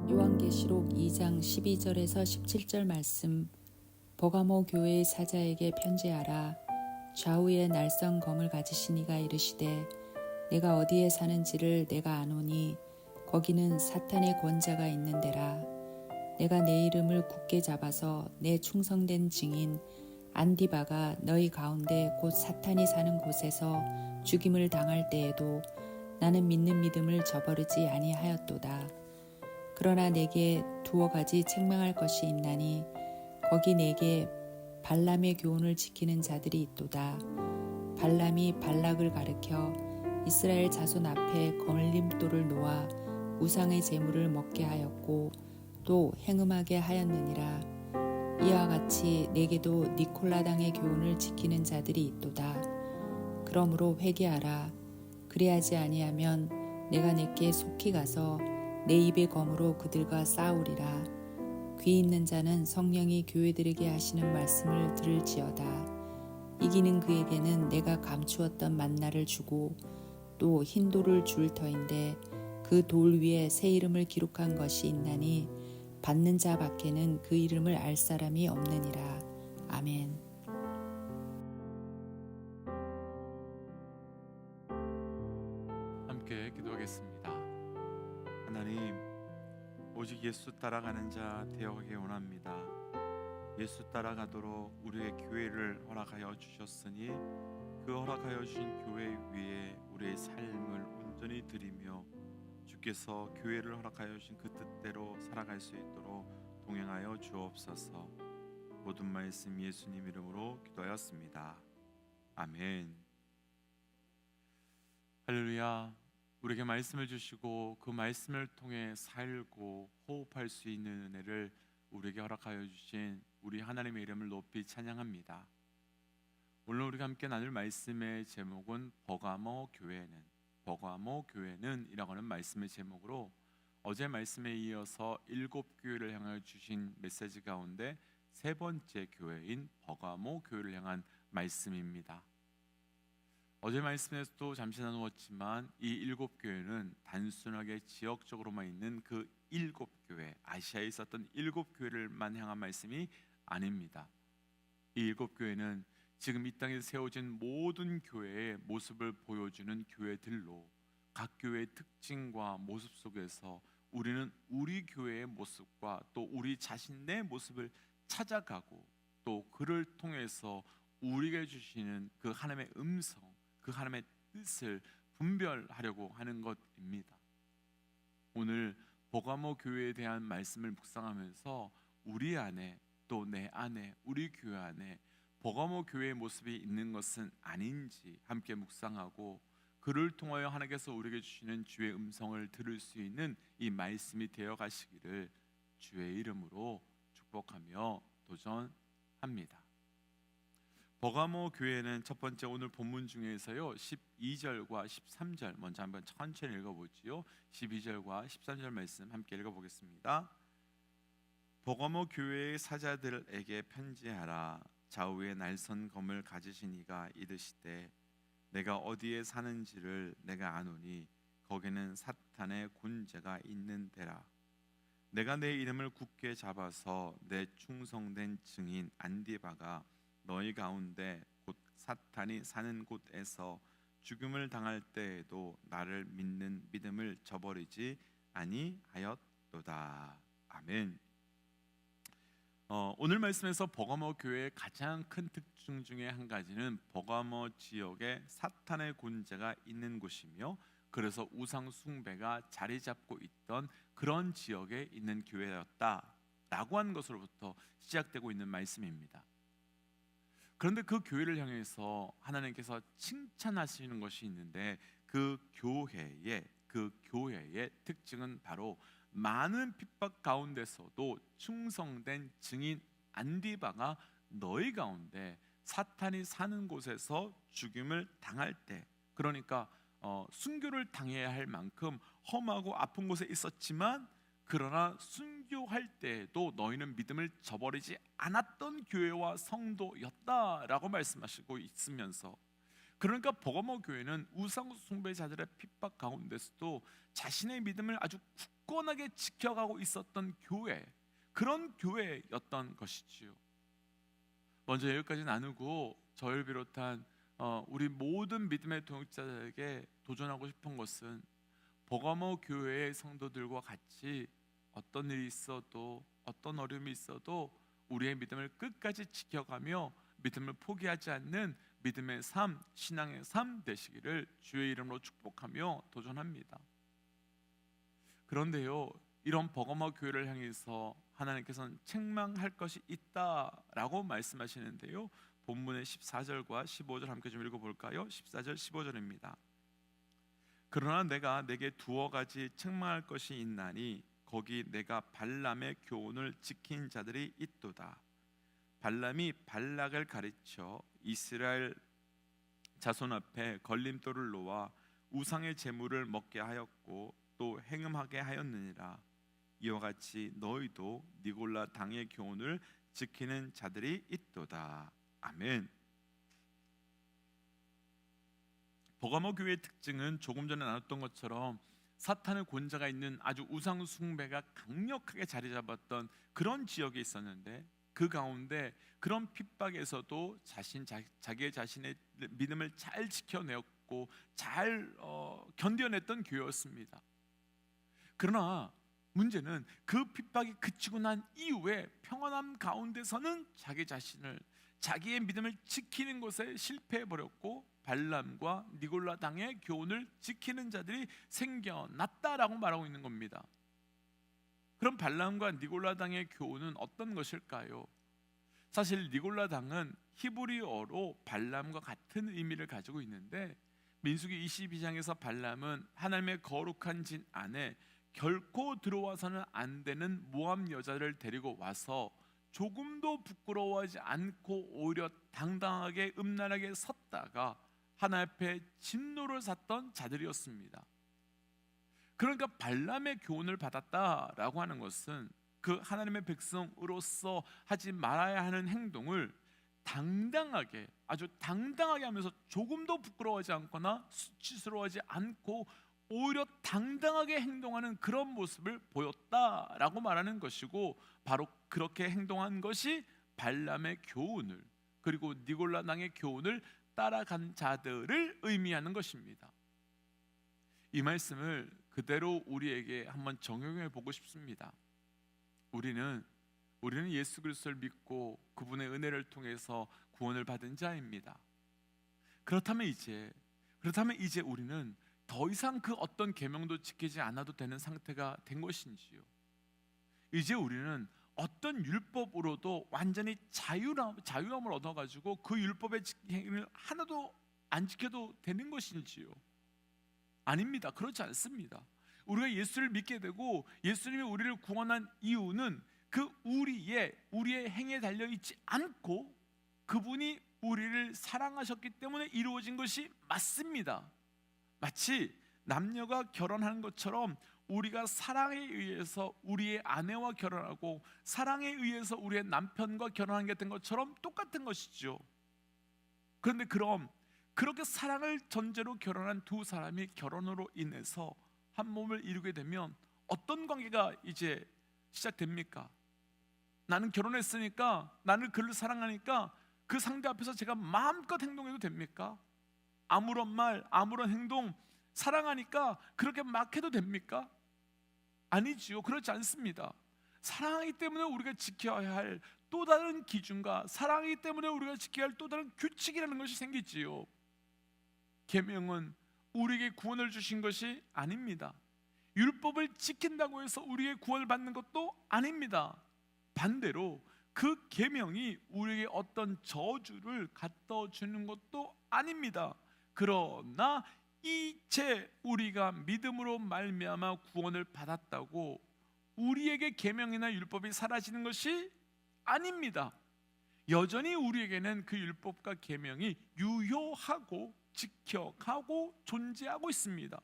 요한계시록 2장 12절에서 17절 말씀. 버가모 교회의 사자에게 편지하라. 좌우에 날선 검을 가지신 이가 이르시되 내가 어디에 사는지를 내가 아노니 거기는 사탄의 권자가 있는 데라. 내가 내 이름을 굳게 잡아서 내 충성된 증인 안디바가 너희 가운데 곧 사탄이 사는 곳에서 죽임을 당할 때에도 나는 믿는 믿음을 저버리지 아니하였도다. 그러나 내게 두어 가지 책망할 것이 있나니 거기 내게 발람의 교훈을 지키는 자들이 있도다. 발람이 발락을 가르켜 이스라엘 자손 앞에 거울림돌을 놓아 우상의 제물을 먹게 하였고 또 행음하게 하였느니라. 이와 같이 내게도 니콜라당의 교훈을 지키는 자들이 있도다. 그러므로 회개하라. 그리하지 아니하면 내가 내게 속히 가서 내 입의 검으로 그들과 싸우리라. 귀 있는 자는 성령이 교회들에게 하시는 말씀을 들을지어다. 이기는 그에게는 내가 감추었던 만나를 주고 또 흰 돌을 줄 터인데 그 돌 위에 새 이름을 기록한 것이 있나니 받는 자 밖에는 그 이름을 알 사람이 없느니라. 아멘. 함께 기도하겠습니다. 하나님, 오직 예수 따라가는 자 되어가기 원합니다. 예수 따라가도록 우리의 교회를 허락하여 주셨으니 그 허락하여 주신 교회 위에 우리의 삶을 온전히 드리며 주께서 교회를 허락하여 주신 그 뜻대로 살아갈 수 있도록 동행하여 주옵소서. 모든 말씀 예수님 이름으로 기도하였습니다. 아멘. 할렐루야. 우리에게 말씀을 주시고 그 말씀을 통해 살고 호흡할 수 있는 은혜를 우리에게 허락하여 주신 우리 하나님의 이름을 높이 찬양합니다. 오늘 우리가 함께 나눌 말씀의 제목은 버가모 교회는 이라고 하는 말씀의 제목으로 어제 말씀에 이어서 7교회를 향하여 주신 메시지 가운데 세 번째 교회인 버가모 교회를 향한 말씀입니다. 어제 말씀에서도 잠시 나누었지만 이 7교회는 단순하게 지역적으로만 있는 그 7교회, 아시아에 있었던 7교회를만 향한 말씀이 아닙니다. 이 7교회는 지금 이 땅에 세워진 모든 교회의 모습을 보여주는 교회들로 각 교회의 특징과 모습 속에서 우리는 우리 교회의 모습과 또 우리 자신의 모습을 찾아가고 또 그를 통해서 우리에게 주시는 그 하나님의 음성, 그 하나님의 뜻을 분별하려고 하는 것입니다. 오늘 버가모 교회에 대한 말씀을 묵상하면서 우리 안에 또 내 안에 우리 교회 안에 버가모 교회의 모습이 있는 것은 아닌지 함께 묵상하고 그를 통하여 하나님께서 우리에게 주시는 주의 음성을 들을 수 있는 이 말씀이 되어 가시기를 주의 이름으로 축복하며 도전합니다. 버가모 교회는 첫 번째 오늘 본문 중에서요 12절과 13절 먼저 한번 천천히 읽어보지요. 12절과 13절 말씀 함께 읽어보겠습니다. 버가모 교회의 사자들에게 편지하라. 좌우에 날선 검을 가지신 이가 이르시되 내가 어디에 사는지를 내가 아노니 거기는 사탄의 군제가 있는 데라. 내가 내 이름을 굳게 잡아서 내 충성된 증인 안디바가 너희 가운데 곧 사탄이 사는 곳에서 죽음을 당할 때에도 나를 믿는 믿음을 저버리지 아니하였도다. 아멘. 오늘 말씀에서 버가모 교회의 가장 큰 특징 중에 한 가지는 버가모 지역에 사탄의 군제가 있는 곳이며 그래서 우상 숭배가 자리 잡고 있던 그런 지역에 있는 교회였다라고 하는 것으로부터 시작되고 있는 말씀입니다. 그런데 그 교회를 향해서 하나님께서 칭찬하시는 것이 있는데 그 교회의 특징은 바로 많은 핍박 가운데서도 충성된 증인 안디바가 너희 가운데 사탄이 사는 곳에서 죽임을 당할 때, 그러니까 순교를 당해야 할 만큼 험하고 아픈 곳에 있었지만 그러나 순교할 때에도 너희는 믿음을 저버리지 않았던 교회와 성도였다라고 말씀하시고 있으면서 그러니까 버가모 교회는 우상 숭배자들의 핍박 가운데서도 자신의 믿음을 아주 굳건하게 지켜가고 있었던 교회, 그런 교회였던 것이지요. 먼저 여기까지 나누고 저를 비롯한 우리 모든 믿음의 동역자들에게 도전하고 싶은 것은 버가모 교회의 성도들과 같이 어떤 일이 있어도 어떤 어려움이 있어도 우리의 믿음을 끝까지 지켜가며 믿음을 포기하지 않는 믿음의 삶, 신앙의 삶 되시기를 주의 이름으로 축복하며 도전합니다. 그런데요, 이런 버가모 교회를 향해서 하나님께서는 책망할 것이 있다라고 말씀하시는데요, 본문의 14절과 15절 함께 좀 읽어볼까요? 14절 15절입니다. 그러나 내가 내게 두어 가지 책망할 것이 있나니 거기 내가 발람의 교훈을 지킨 자들이 있도다. 발람이 발락을 가르쳐 이스라엘 자손 앞에 걸림돌을 놓아 우상의 제물을 먹게 하였고 또 행음하게 하였느니라. 이와 같이 너희도 니골라 당의 교훈을 지키는 자들이 있도다. 아멘. 버가모 교회의 특징은 조금 전에 나눴던 것처럼 사탄의 권자가 있는 아주 우상 숭배가 강력하게 자리 잡았던 그런 지역에 있었는데, 그 가운데 그런 핍박에서도 자기 자신의 믿음을 잘 지켜내었고 잘 견뎌냈던 교회였습니다. 그러나 문제는 그 핍박이 그치고 난 이후에 평안함 가운데서는 자기의 믿음을 지키는 것에 실패해버렸고 발람과 니골라 당의 교훈을 지키는 자들이 생겨났다라고 말하고 있는 겁니다. 그럼 발람과 니골라 당의 교훈은 어떤 것일까요? 사실 니골라 당은 히브리어로 발람과 같은 의미를 가지고 있는데, 민수기 22장에서 발람은 하나님의 거룩한 진 안에 결코 들어와서는 안 되는 모압 여자를 데리고 와서 조금도 부끄러워하지 않고 오히려 당당하게 음란하게 섰다가 하나님 앞에 진노를 샀던 자들이었습니다. 그러니까 발람의 교훈을 받았다라고 하는 것은 그 하나님의 백성으로서 하지 말아야 하는 행동을 당당하게, 아주 당당하게 하면서 조금도 부끄러워하지 않거나 수치스러워하지 않고 오히려 당당하게 행동하는 그런 모습을 보였다라고 말하는 것이고, 바로 그렇게 행동한 것이 발람의 교훈을, 그리고 니골라 당의 교훈을 따라간 자들을 의미하는 것입니다. 이 말씀을 그대로 우리에게 한번 적용해 보고 싶습니다. 우리는 예수 그리스도를 믿고 그분의 은혜를 통해서 구원을 받은 자입니다. 그렇다면 이제 우리는 더 이상 그 어떤 계명도 지키지 않아도 되는 상태가 된 것인지요? 이제 우리는 어떤 율법으로도 완전히 자유함을 얻어가지고 그 율법의 행위를 하나도 안 지켜도 되는 것인지요? 아닙니다. 그렇지 않습니다. 우리가 예수를 믿게 되고 예수님이 우리를 구원한 이유는 그 우리의 행위에 달려 있지 않고 그분이 우리를 사랑하셨기 때문에 이루어진 것이 맞습니다. 마치 남녀가 결혼하는 것처럼 우리가 사랑에 의해서 우리의 아내와 결혼하고 사랑에 의해서 우리의 남편과 결혼하게 된 것처럼 똑같은 것이죠. 그런데 그럼 그렇게 사랑을 전제로 결혼한 두 사람이 결혼으로 인해서 한 몸을 이루게 되면 어떤 관계가 이제 시작됩니까? 나는 결혼했으니까, 나는 그를 사랑하니까 그 상대 앞에서 제가 마음껏 행동해도 됩니까? 아무런 말, 아무런 행동, 사랑하니까 그렇게 막 해도 됩니까? 아니지요. 그렇지 않습니다. 사랑하기 때문에 우리가 지켜야 할 또 다른 기준과 사랑하기 때문에 우리가 지켜야 할 또 다른 규칙이라는 것이 생기지요. 계명은 우리에게 구원을 주신 것이 아닙니다. 율법을 지킨다고 해서 우리의 구원을 받는 것도 아닙니다. 반대로 그 계명이 우리에게 어떤 저주를 갖다 주는 것도 아닙니다. 그러나 이제 우리가 믿음으로 말미암아 구원을 받았다고 우리에게 계명이나 율법이 사라지는 것이 아닙니다. 여전히 우리에게는 그 율법과 계명이 유효하고 지켜가고 존재하고 있습니다.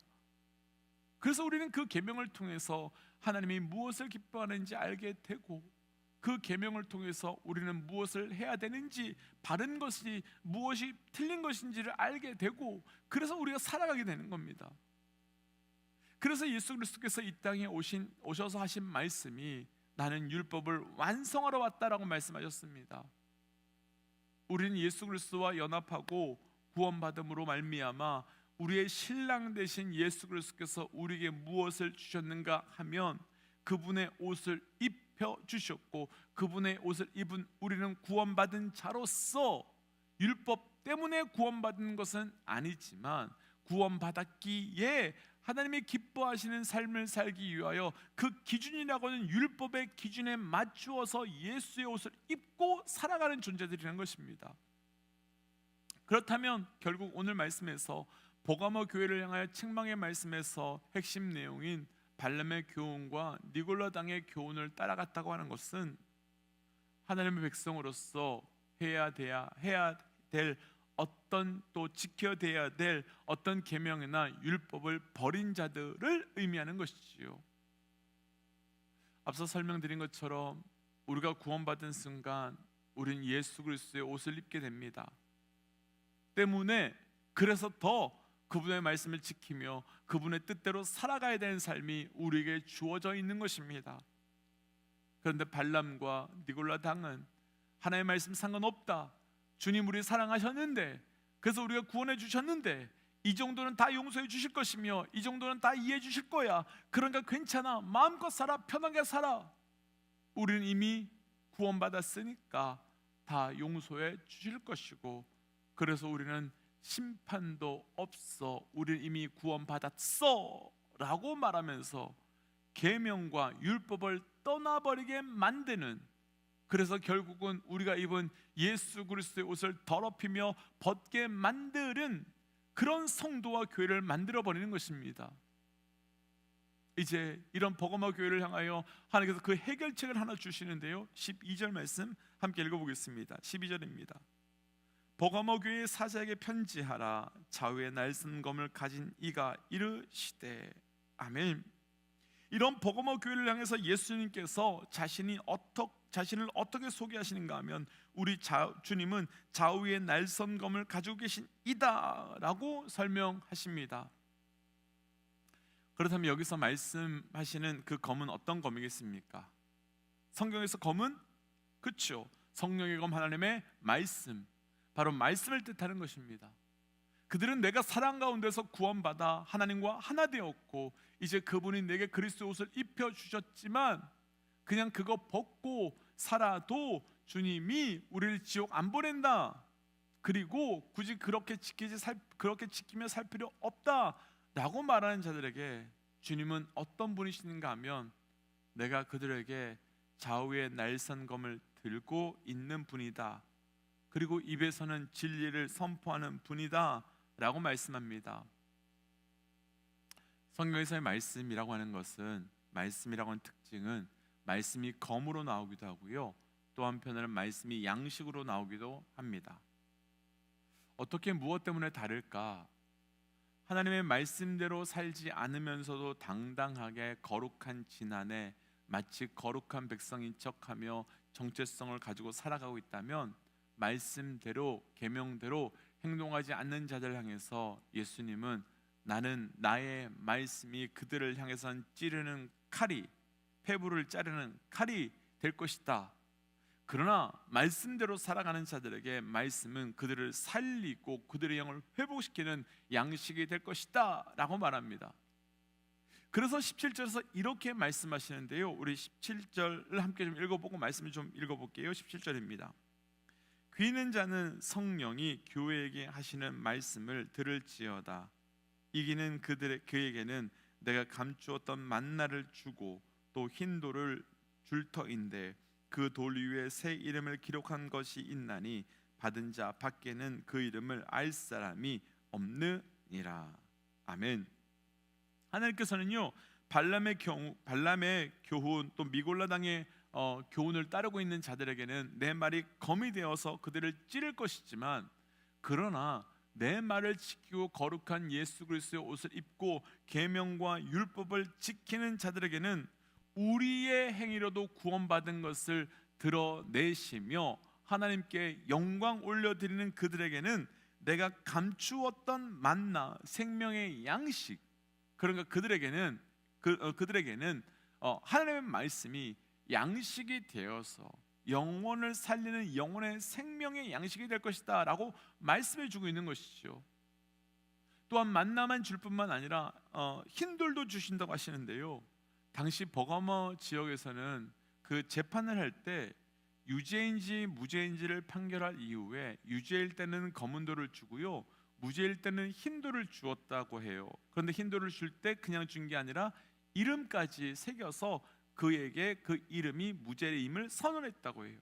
그래서 우리는 그 계명을 통해서 하나님이 무엇을 기뻐하는지 알게 되고, 그 계명을 통해서 우리는 무엇을 해야 되는지, 바른 것이 무엇이 틀린 것인지를 알게 되고, 그래서 우리가 살아가게 되는 겁니다. 그래서 예수 그리스도께서 이 땅에 오셔서 하신 말씀이 나는 율법을 완성하러 왔다라고 말씀하셨습니다. 우리는 예수 그리스도와 연합하고 구원받음으로 말미암아 우리의 신랑 되신 예수 그리스도께서 우리에게 무엇을 주셨는가 하면 그분의 옷을 입혀 주셨고, 그분의 옷을 입은 우리는 구원받은 자로서 율법 때문에 구원받은 것은 아니지만 구원받았기에 하나님이 기뻐하시는 삶을 살기 위하여 그 기준이라고는 율법의 기준에 맞추어서 예수의 옷을 입고 살아가는 존재들이라는 것입니다. 그렇다면 결국 오늘 말씀에서 버가모 교회를 향하여 책망의 말씀에서 핵심 내용인 발람의 교훈과 니골라 당의 교훈을 따라갔다고 하는 것은 하나님의 백성으로서 해야 될 어떤, 또 지켜야 될 어떤 계명이나 율법을 버린 자들을 의미하는 것이지요. 앞서 설명드린 것처럼 우리가 구원받은 순간 우린 예수 그리스도의 옷을 입게 됩니다. 때문에 그래서 더 그분의 말씀을 지키며 그분의 뜻대로 살아가야 되는 삶이 우리에게 주어져 있는 것입니다. 그런데 발람과 니골라 당은 하나님의 말씀 상관없다, 주님 우리 사랑하셨는데, 그래서 우리가 구원해 주셨는데 이 정도는 다 용서해 주실 것이며 이 정도는 다 이해해 주실 거야, 그러니까 괜찮아, 마음껏 살아, 편하게 살아, 우리는 이미 구원받았으니까 다 용서해 주실 것이고, 그래서 우리는 심판도 없어, 우리는 이미 구원받았어 라고 말하면서 계명과 율법을 떠나버리게 만드는, 그래서 결국은 우리가 입은 예수 그리스도의 옷을 더럽히며 벗게 만드는 그런 성도와 교회를 만들어버리는 것입니다. 이제 이런 버가모 교회를 향하여 하나님께서 그 해결책을 하나 주시는데요, 12절 말씀 함께 읽어보겠습니다. 12절입니다. 버가모 교회의 사자에게 편지하라. 좌우에 날선 검을 가진 이가 이르시되. 아멘. 이런 버가모 교회를 향해서 예수님께서 자신을 어떻게 소개하시는가 하면 우리 주님은 좌우에 날선 검을 가지고 계신 이다 라고 설명하십니다. 그렇다면 여기서 말씀하시는 그 검은 어떤 검이겠습니까? 성경에서 검은, 그렇죠, 성령의 검, 하나님의 말씀, 바로 말씀을 뜻하는 것입니다. 그들은 내가 사랑 가운데서 구원받아 하나님과 하나 되었고 이제 그분이 내게 그리스도 옷을 입혀주셨지만 그냥 그거 벗고 살아도 주님이 우리를 지옥 안 보낸다, 그리고 굳이 그렇게 지키며 살 필요 없다 라고 말하는 자들에게 주님은 어떤 분이신가 하면 내가 그들에게 좌우의 날선 검을 들고 있는 분이다, 그리고 입에서는 진리를 선포하는 분이다 라고 말씀합니다. 성경에서의 말씀이라고 하는 것은, 말씀이라고 하는 특징은 말씀이 검으로 나오기도 하고요, 또 한편으로는 말씀이 양식으로 나오기도 합니다. 어떻게 무엇 때문에 다를까? 하나님의 말씀대로 살지 않으면서도 당당하게 거룩한 진안에 마치 거룩한 백성인 척하며 정체성을 가지고 살아가고 있다면, 말씀대로 계명대로 행동하지 않는 자들 향해서 예수님은 나는 나의 말씀이 그들을 향해선 찌르는 칼이, 폐부를 자르는 칼이 될 것이다. 그러나 말씀대로 살아가는 자들에게 말씀은 그들을 살리고 그들의 영을 회복시키는 양식이 될 것이다 라고 말합니다. 그래서 17절에서 이렇게 말씀하시는데요, 우리 17절을 함께 좀 읽어보고 말씀을 좀 읽어볼게요. 17절입니다. 귀 있는 자는 성령이 교회에게 하시는 말씀을 들을지어다. 이기는 그에게는 내가 감추었던 만나를 주고 또 흰 돌을 줄 터인데 그 돌 위에 새 이름을 기록한 것이 있나니 받은 자 밖에는 그 이름을 알 사람이 없느니라. 아멘. 하나님께서는요, 발람의 교훈, 또 미골라 당의 교훈을 따르고 있는 자들에게는 내 말이 검이 되어서 그들을 찌를 것이지만, 그러나 내 말을 지키고 거룩한 예수 그리스도의 옷을 입고 계명과 율법을 지키는 자들에게는 우리의 행위로도 구원받은 것을 드러내시며 하나님께 영광 올려드리는 그들에게는 내가 감추었던 만나 생명의 양식, 그러니까 그들에게는 하나님의 말씀이 양식이 되어서 영혼을 살리는 영혼의 생명의 양식이 될 것이다 라고 말씀해 주고 있는 것이죠. 또한 만나만 줄 뿐만 아니라 흰돌도 주신다고 하시는데요, 당시 버가모 지역에서는 그 재판을 할 때 유죄인지 무죄인지를 판결할 이후에 유죄일 때는 검은 돌을 주고요, 무죄일 때는 흰 돌을 주었다고 해요. 그런데 흰 돌을 줄 때 그냥 준 게 아니라 이름까지 새겨서 그에게 그 이름이 무죄임을 선언했다고 해요.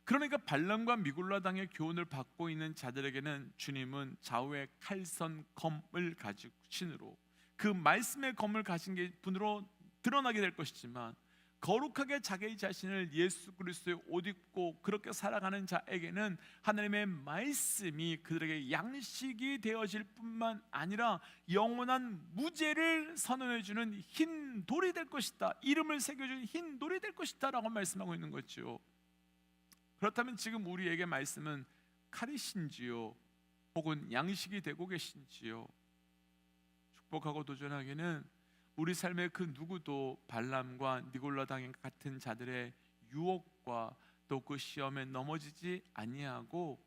그러니까 발람과 미굴라 당의 교훈을 받고 있는 자들에게는 주님은 좌우에 칼선 검을 가지고 신으로 그 말씀의 검을 가진 게 분으로 드러나게 될 것이지만, 거룩하게 자기 자신을 예수 그리스도의 옷 입고 그렇게 살아가는 자에게는 하나님의 말씀이 그들에게 양식이 되어질 뿐만 아니라 영원한 무죄를 선언해 주는 흰 돌이 될 것이다, 이름을 새겨준 흰 돌이 될 것이다 라고 말씀하고 있는 거죠. 그렇다면 지금 우리에게 말씀은 칼이신지요 혹은 양식이 되고 계신지요? 축복하고 도전하기는 우리 삶의 그 누구도 발람과 니골라 당 같은 자들의 유혹과 또 그 시험에 넘어지지 아니하고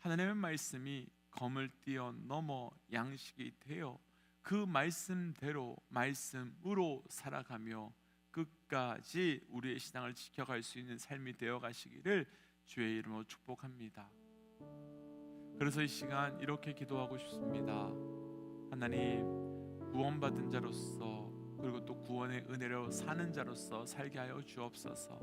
하나님의 말씀이 검을 뛰어넘어 양식이 되어 그 말씀대로 말씀으로 살아가며 끝까지 우리의 신앙을 지켜갈 수 있는 삶이 되어 가시기를 주의 이름으로 축복합니다. 그래서 이 시간 이렇게 기도하고 싶습니다. 하나님, 구원받은 자로서 그리고 또 구원의 은혜로 사는 자로서 살게 하여 주옵소서.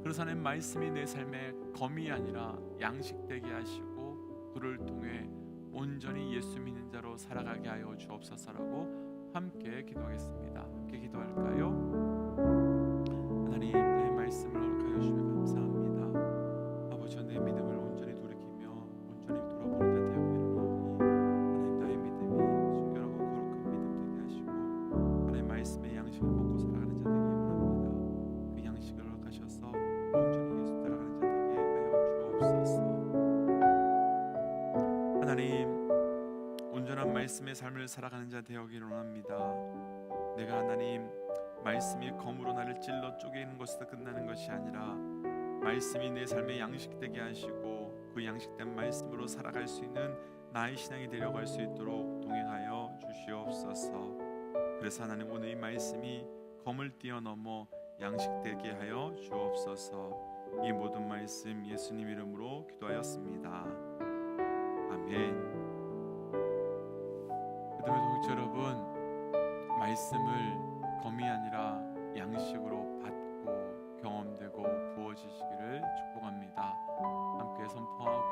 그래서 하나님 말씀이 내 삶의 검이 아니라 양식되게 하시고 그를 통해 온전히 예수 믿는 자로 살아가게 하여 주옵소서라고 함께 기도하겠습니다. 함께 기도할까요? 하나님, 내 말씀을 허락하여 주시며 감사합니다. 아버지, 내 믿음을 온전히 돌이키며 온전히 돌아보는 자 되어 하나님, 나의 믿음이 순결하고 거룩한 믿음 되게 하시고 하나님 말씀의 양식을 먹고 살아가는 자 되기 원합니다. 그 양식을 허락하셔서 온전히 예수 따라가는 자 되게 하여 주옵소서. 하나님, 온전한 말씀의 삶을 살아가는 자 되기를 원합니다. 내가 하나님 말씀이 검으로 나를 찔러 쪼개는 것에서 끝나는 것이 아니라 말씀이 내 삶의 양식되게 하시고 그 양식된 말씀으로 살아갈 수 있는 나의 신앙이 되려갈 수 있도록 동행하여 주시옵소서. 그래서 하나님, 오늘 이 말씀이 검을 뛰어넘어 양식되게 하여 주옵소서. 이 모든 말씀 예수님 이름으로 기도하였습니다. 아멘. 그다음에 동역자 여러분, 말씀을 검이 아니라 양식으로 받고 경험되고 부어지시기를 축복합니다. 함께 선포하고